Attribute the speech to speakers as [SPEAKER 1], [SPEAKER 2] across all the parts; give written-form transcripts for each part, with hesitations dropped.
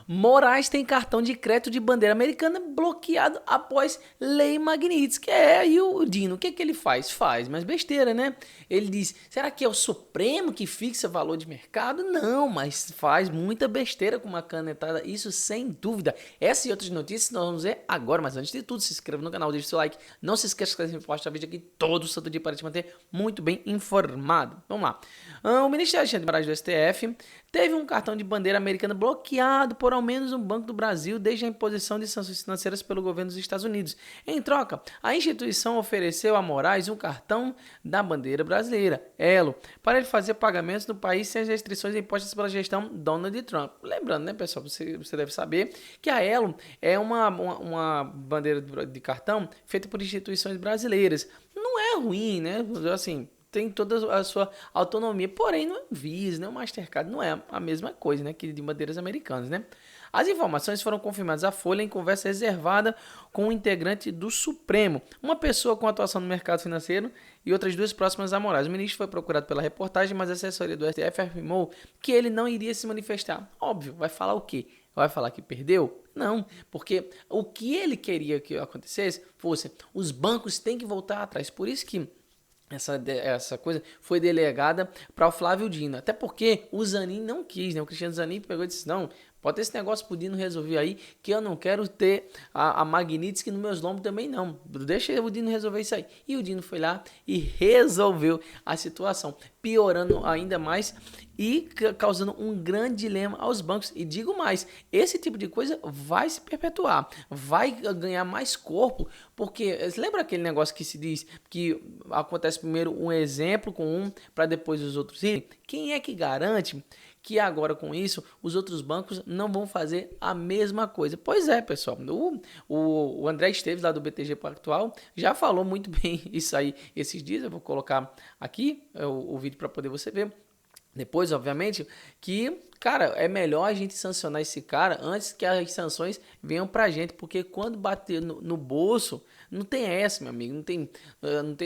[SPEAKER 1] Moraes tem cartão de crédito de bandeira americana bloqueado após lei Magnitsky. E o Dino, o que ele faz? Faz, mas besteira, né? Ele diz, será que é o Supremo que fixa valor de mercado? Não, mas faz muita besteira com uma canetada, isso sem dúvida. Essas e outras notícias nós vamos ver agora, mas antes de tudo, se inscreva no canal, deixe seu like, não se esqueça de postar vídeo aqui todo santo dia para te manter muito bem informado. Vamos lá. O ministro Alexandre de Moraes do STF teve um cartão de bandeira americana bloqueado por ao menos um banco do Brasil desde a imposição de sanções financeiras pelo governo dos Estados Unidos. Em troca, a instituição ofereceu a Moraes um cartão da bandeira brasileira, Elo, para ele fazer pagamentos no país sem as restrições impostas pela gestão Donald Trump. Lembrando, né, pessoal, você deve saber que a Elo é uma bandeira de cartão feita por instituições brasileiras. Não é ruim, né? Assim, tem toda a sua autonomia, porém não é um Visa, não é um Mastercard, não é a mesma coisa, né, que de bandeiras americanas, né? As informações foram confirmadas à Folha em conversa reservada com um integrante do Supremo, uma pessoa com atuação no mercado financeiro e outras duas próximas a Moraes. O ministro foi procurado pela reportagem, mas a assessoria do STF afirmou que ele não iria se manifestar. Óbvio, vai falar o quê? Vai falar que perdeu? Não, porque o que ele queria que acontecesse fosse os bancos têm que voltar atrás. Por isso que essa coisa foi delegada para o Flávio Dino. Até porque o Zanin não quis, né? O Cristiano Zanin pegou e disse, não, pode ter esse negócio pro Dino resolver aí, que eu não quero ter a Magnitsky nos meus lombos também não. Deixa o Dino resolver isso aí. E o Dino foi lá e resolveu a situação, piorando ainda mais e causando um grande dilema aos bancos. E digo mais, esse tipo de coisa vai se perpetuar, vai ganhar mais corpo, porque lembra aquele negócio que se diz que acontece primeiro um exemplo com um para depois os outros irem? Quem é que garante que agora com isso os outros bancos não vão fazer a mesma coisa? Pois é, pessoal, o André Esteves lá do BTG Pactual já falou muito bem isso aí esses dias. Eu vou colocar aqui o vídeo para poder você ver depois, obviamente, que, cara, é melhor a gente sancionar esse cara antes que as sanções venham pra gente, porque quando bater no bolso, não tem essa, meu amigo, não tem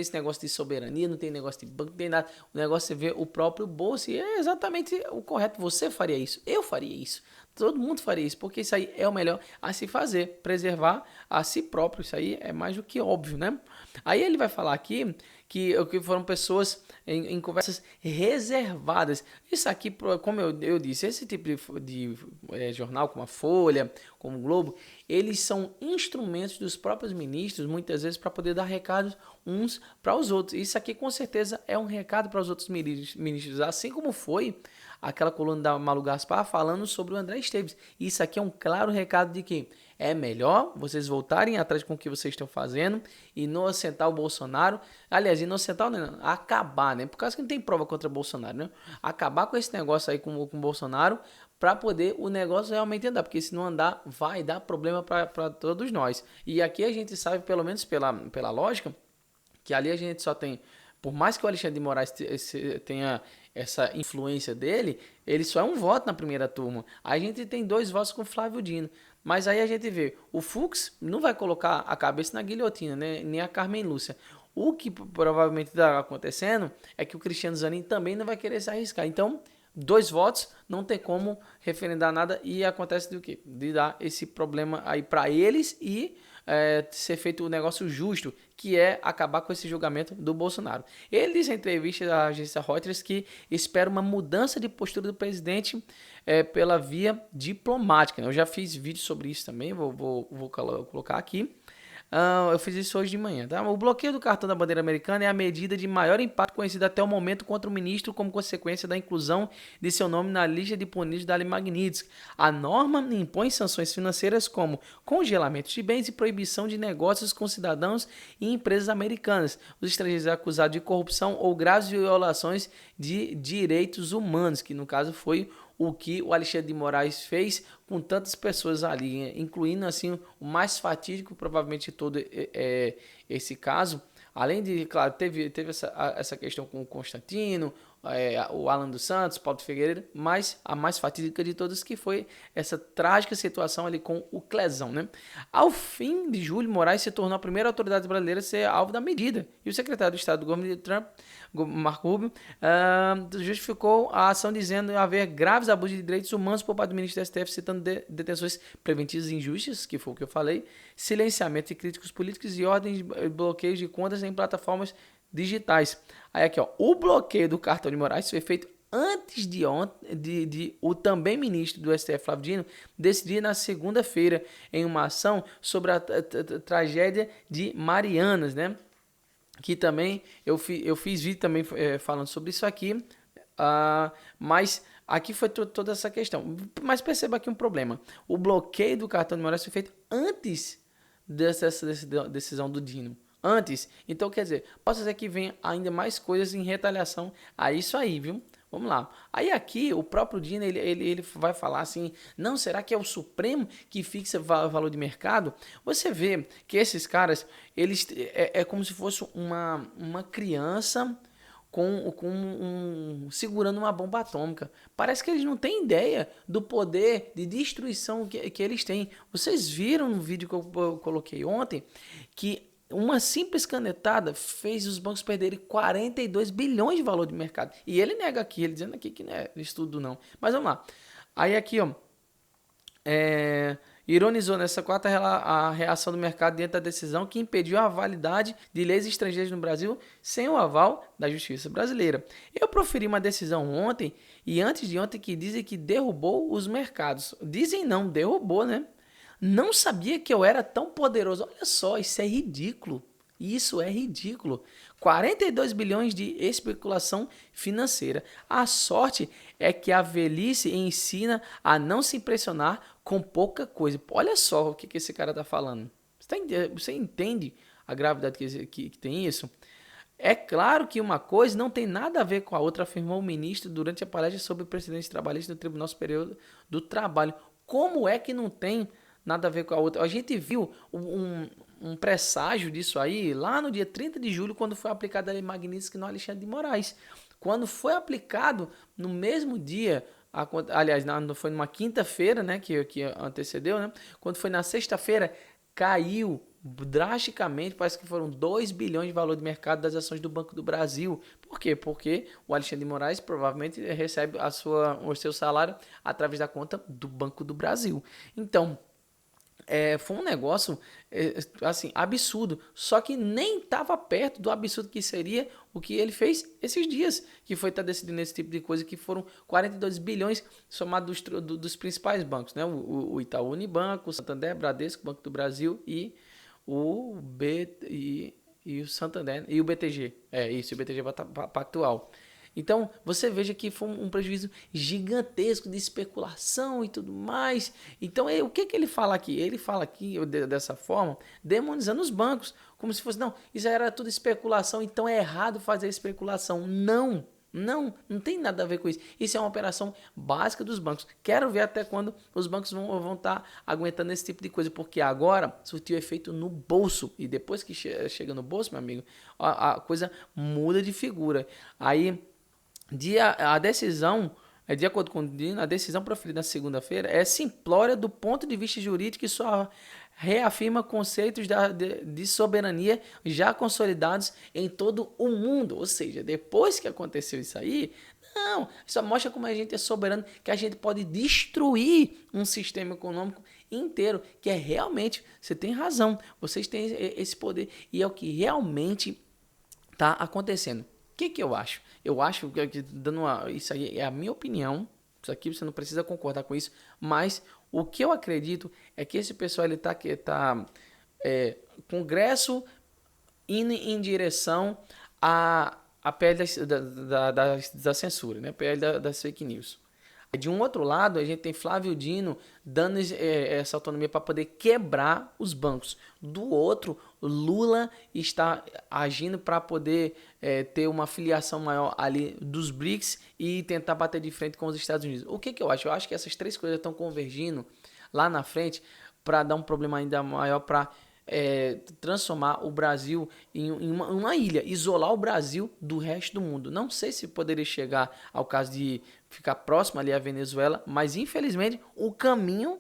[SPEAKER 1] esse negócio de soberania, não tem negócio de banco, não tem nada. O negócio é ver o próprio bolso e é exatamente o correto. Você faria isso, eu faria isso. Todo mundo faria isso, porque isso aí é o melhor a se fazer, preservar a si próprio. Isso aí é mais do que óbvio, né? Aí ele vai falar aqui que foram pessoas em conversas reservadas. Isso aqui, como eu disse, esse tipo de jornal, como a Folha, como o Globo, eles são instrumentos dos próprios ministros, muitas vezes, para poder dar recados uns para os outros. Isso aqui, com certeza, é um recado para os outros ministros, assim como foi aquela coluna da Malu Gaspar falando sobre o André Esteves. Isso aqui é um claro recado de que é melhor vocês voltarem atrás com o que vocês estão fazendo e não assentar o Bolsonaro. Aliás, inocentar, não, acabar, né? Por causa que não tem prova contra o Bolsonaro, né? Acabar com esse negócio aí com o Bolsonaro para poder o negócio realmente andar, porque se não andar, vai dar problema para todos nós. E aqui a gente sabe, pelo menos pela lógica, que ali a gente só tem, por mais que o Alexandre de Moraes tenha essa influência dele, ele só é um voto na primeira turma. A gente tem 2 votos com o Flávio Dino. Mas aí a gente vê, o Fux não vai colocar a cabeça na guilhotina, né? Nem a Carmen Lúcia. O que provavelmente está acontecendo é que o Cristiano Zanin também não vai querer se arriscar. Então, 2 votos, não tem como referendar nada e acontece do quê? De dar esse problema aí para eles e ser feito um negócio justo, que é acabar com esse julgamento do Bolsonaro. Ele disse em entrevista à agência Reuters que espera uma mudança de postura do presidente pela via diplomática. Eu já fiz vídeo sobre isso também, vou colocar aqui. Eu fiz isso hoje de manhã. Tá? O bloqueio do cartão da bandeira americana é a medida de maior impacto conhecida até o momento contra o ministro como consequência da inclusão de seu nome na lista de punidos da Lei Magnitsky. A norma impõe sanções financeiras como congelamento de bens e proibição de negócios com cidadãos e empresas americanas. Os estrangeiros acusados de corrupção ou graves violações de direitos humanos, que no caso foi o que o Alexandre de Moraes fez com tantas pessoas ali, incluindo assim o mais fatídico provavelmente de todo esse caso. Além de, claro, teve essa questão com o Constantino, o Alan dos Santos, Paulo Figueiredo, mas a mais fatídica de todas que foi essa trágica situação ali com o Clezão, né? Ao fim de julho, Moraes se tornou a primeira autoridade brasileira a ser alvo da medida. E o secretário de Estado do governo de Trump, Marco Rubio, justificou a ação dizendo haver graves abusos de direitos humanos por parte do ministro do STF, citando detenções preventivas injustas, que foi o que eu falei, silenciamento de críticos políticos e ordens de bloqueios de contas em plataformas digitais. Aí aqui, ó, o bloqueio do cartão de Moraes foi feito antes de o também ministro do STF, Flávio Dino, decidir na segunda-feira em uma ação sobre a tragédia de Marianas, né? Que também eu fiz vídeo também falando sobre isso aqui, mas aqui foi toda essa questão. Mas perceba aqui um problema. O bloqueio do cartão de Moraes foi feito antes dessa decisão do Dino. Antes. Então, quer dizer, posso dizer que vem ainda mais coisas em retaliação a isso aí, viu? Vamos lá. Aí aqui, o próprio Dino, ele vai falar assim, não, será que é o Supremo que fixa valor de mercado? Você vê que esses caras, eles é como se fosse uma criança segurando uma bomba atômica. Parece que eles não têm ideia do poder de destruição que eles têm. Vocês viram no vídeo que eu coloquei ontem que uma simples canetada fez os bancos perderem 42 bilhões de valor de mercado. E ele nega aqui, ele dizendo aqui que não é estudo não. Mas vamos lá. Aí aqui, ó, ironizou nessa quarta a reação do mercado diante da decisão que impediu a validade de leis estrangeiras no Brasil sem o aval da justiça brasileira. Eu proferi uma decisão ontem e antes de ontem que dizem que derrubou os mercados. Dizem não, derrubou, né? Não sabia que eu era tão poderoso. Olha só, isso é ridículo. Isso é ridículo. 42 bilhões de especulação financeira. A sorte é que a velhice ensina a não se impressionar com pouca coisa. Olha só o que esse cara está falando. Você entende a gravidade que tem isso? É claro que uma coisa não tem nada a ver com a outra, afirmou o ministro durante a palestra sobre precedentes trabalhistas no Tribunal Superior do Trabalho. Como é que não tem nada a ver com a outra? A gente viu um presságio disso aí lá no dia 30 de julho, quando foi aplicada a Lei Magnitsky no Alexandre de Moraes. Quando foi aplicado no mesmo dia, aliás, foi numa quinta-feira, né, que antecedeu, né? Quando foi na sexta-feira, caiu drasticamente, parece que foram 2 bilhões de valor de mercado das ações do Banco do Brasil. Por quê? Porque o Alexandre de Moraes provavelmente recebe o seu salário através da conta do Banco do Brasil. Então, foi um negócio assim, absurdo, só que nem estava perto do absurdo que seria o que ele fez esses dias, que foi estar decidindo esse tipo de coisa, que foram 42 bilhões somados dos principais bancos, né? O Itaú Unibanco, o Santander, Bradesco, Banco do Brasil e o Santander e o BTG. O BTG Pactual. Então, você veja que foi um prejuízo gigantesco de especulação e tudo mais. Então, o que ele fala aqui? Ele fala aqui, dessa forma, demonizando os bancos, como se fosse, não, isso era tudo especulação, então é errado fazer especulação. Não tem nada a ver com isso. Isso é uma operação básica dos bancos. Quero ver até quando os bancos vão estar aguentando esse tipo de coisa, porque agora surtiu efeito no bolso. E depois que chega no bolso, meu amigo, a coisa muda de figura. Aí, a decisão, de acordo com o Dino, a decisão proferida na segunda-feira é simplória do ponto de vista jurídico e só reafirma conceitos de soberania já consolidados em todo o mundo. Ou seja, depois que aconteceu isso aí, não, só mostra como a gente é soberano, que a gente pode destruir um sistema econômico inteiro, que é realmente, você tem razão, vocês têm esse poder e é o que realmente está acontecendo. O que eu acho? Eu acho que, isso aí é a minha opinião, isso aqui você não precisa concordar com isso, mas o que eu acredito é que esse pessoal está Congresso indo em direção à PL da censura, né? PL das fake news. De um outro lado, a gente tem Flávio Dino dando essa autonomia para poder quebrar os bancos. Do outro, Lula está agindo para poder ter uma filiação maior ali dos BRICS e tentar bater de frente com os Estados Unidos. O que eu acho? Eu acho que essas três coisas estão convergindo lá na frente para dar um problema ainda maior para transformar o Brasil em uma ilha, isolar o Brasil do resto do mundo. Não sei se poderia chegar ao caso de ficar próximo ali à Venezuela, mas infelizmente o caminho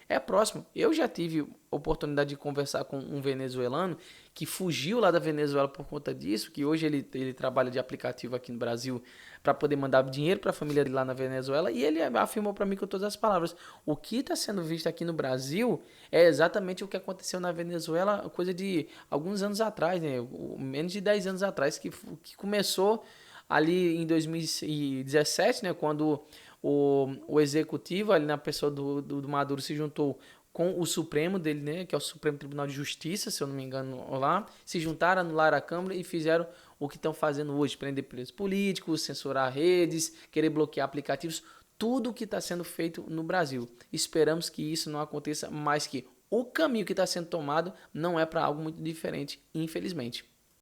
[SPEAKER 1] é próximo. Eu já tive oportunidade de conversar com um venezuelano que fugiu lá da Venezuela por conta disso, que hoje ele trabalha de aplicativo aqui no Brasil para poder mandar dinheiro para a família dele lá na Venezuela, e ele afirmou para mim com todas as palavras: o que está sendo visto aqui no Brasil é exatamente o que aconteceu na Venezuela, coisa de alguns anos atrás, né? Menos de 10 anos atrás, que começou ali em 2017, né? Quando o executivo, ali na pessoa do Maduro, se juntou com o Supremo dele, né, que é o Supremo Tribunal de Justiça, se eu não me engano, lá, se juntaram, anularam a Câmara e fizeram o que estão fazendo hoje: prender presos políticos, censurar redes, querer bloquear aplicativos, tudo o que está sendo feito no Brasil. Esperamos que isso não aconteça, mas que o caminho que está sendo tomado não é para algo muito diferente, infelizmente.